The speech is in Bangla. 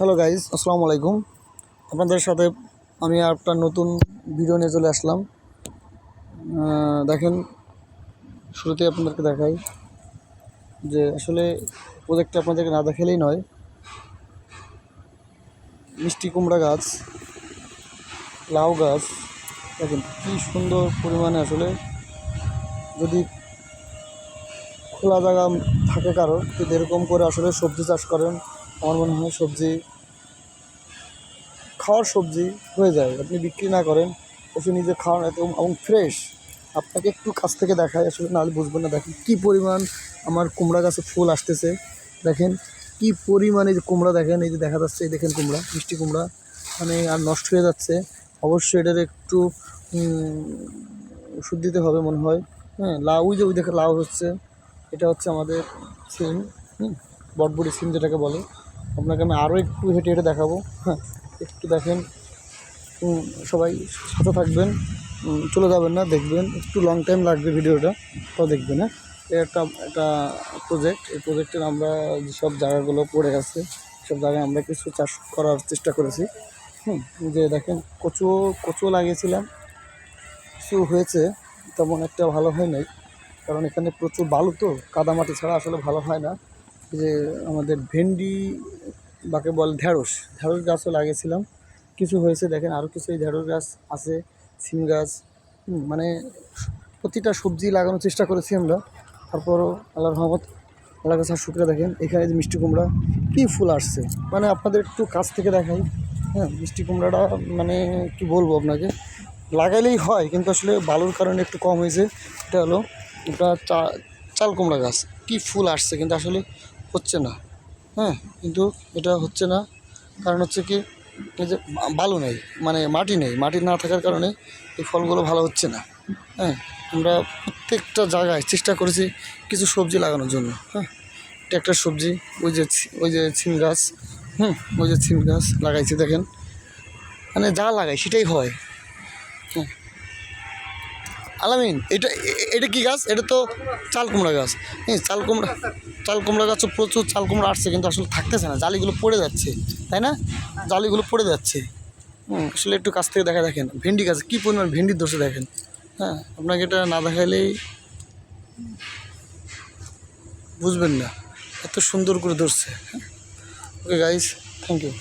হ্যালো গাইজ, আসসালামু আলাইকুম। আপনাদের সাথে আমি একটা নতুন ভিডিও নিয়ে চলে আসলাম। দেখেন, শুরুতে আপনাদেরকে দেখাই যে আসলে প্রজেক্টটা আপনাদেরকে না দেখালেই নয়। মিষ্টি কুমড়া গাছ, লাউ গাছ, দেখেন কী সুন্দর পরিমাণে। আসলে যদি খোলা জায়গা থাকে কারোর, যদি এরকম করে আসলে সবজি চাষ করেন, আমার মনে হয় খাওয়ার সবজি হয়ে যায়। আপনি বিক্রি না করেন, এসে নিজে খাওয়ান, এবং ফ্রেশ। আপনাকে একটু কাছ থেকে দেখায়, আসলে নাহলে বুঝবেন না। দেখেন কী পরিমাণ আমার কুমড়া গাছে ফুল আসতেছে। দেখেন কী পরিমাণে যে কুমড়া, দেখেন এই যে দেখা যাচ্ছে, এই দেখেন কুমড়া, মিষ্টি কুমড়া মানে আর নষ্ট হয়ে যাচ্ছে। অবশ্যই এটার একটু ওষুধ দিতে হবে মনে হয়। হ্যাঁ, লাউ, ওই দেখে লাউ হচ্ছে, এটা হচ্ছে আমাদের সিম, বটবটি সিম যেটাকে বলে। আপনাকে আমি আরও একটু হেঁটে হেঁটে দেখাবো। হ্যাঁ, একটু দেখেন, সবাই সাথে থাকবেন, চলে যাবেন না, দেখবেন। একটু লং টাইম লাগবে ভিডিওটা, তো দেখবেন। হ্যাঁ, একটা প্রজেক্ট। এই প্রজেক্টের আমরা যেসব জায়গাগুলো পড়ে গেছে, সব জায়গায় আমরা কিছু চাষ করার চেষ্টা করেছি। যে দেখেন, কচু লাগিয়েছিলাম, কিছু হয়েছে, তেমন একটা ভালো হয় নাই, কারণ এখানে প্রচুর বালু, তো কাদামাটি ছাড়া আসলে ভালো হয় না। যে আমাদের ভেন্ডি বাকে বলে ঢ্যাঁড়স গাছও লাগিয়েছিলাম, কিছু হয়েছে। দেখেন আরও কিছু এই ঢ্যাঁড়স গাছ আছে, সিম গাছ, মানে প্রতিটা সবজি লাগানোর চেষ্টা করেছি আমরা। তারপরও আল্লাহর রহমত, আল্লাহ কাছে শুকরিয়া। দেখেন এখানে যে মিষ্টি কুমড়া কী ফুল আসছে, মানে আপনাদের একটু কাছ থেকে দেখাই। হ্যাঁ, মিষ্টি কুমড়াটা মানে কি বলবো আপনাকে, লাগাইলেই হয়, কিন্তু আসলে বালুর কারণে একটু কম হয়েছে। এটা হলো এটা চাল কুমড়া গাছ, কী ফুল আসছে, কিন্তু আসলে হচ্ছে না। হ্যাঁ, কিন্তু এটা হচ্ছে না, কারণ হচ্ছে কি, এই যে বালু নেই, মানে মাটি না থাকার কারণে এই ফলগুলো ভালো হচ্ছে না। হ্যাঁ, আমরা প্রত্যেকটা জায়গায় চেষ্টা করেছি কিছু সবজি লাগানোর জন্য। হ্যাঁ, এটা একটা সবজি, ওই যে সিম গাছ, ওই যে সিম গাছ লাগাইছি। দেখেন মানে যা লাগাই সেটাই হয়। হ্যাঁ, আলামিন, এটা কি গাছ? এটা তো চাল কুমড়া গাছ। হ্যাঁ, চাল কুমড়া গাছও প্রচুর চাল কুমড়া আসছে, কিন্তু আসলে থাকতেছে না, জালিগুলো পড়ে যাচ্ছে, তাই না? জালিগুলো পড়ে যাচ্ছে। আসলে একটু কাছ থেকে দেখেন ভেন্ডি গাছ কী পরিমাণ ভেন্ডির ধরছে, দেখেন। হ্যাঁ, আপনাকে এটা না দেখাইলেই বুঝবেন না, এত সুন্দর করে ধরছে। Okay guys, thank you.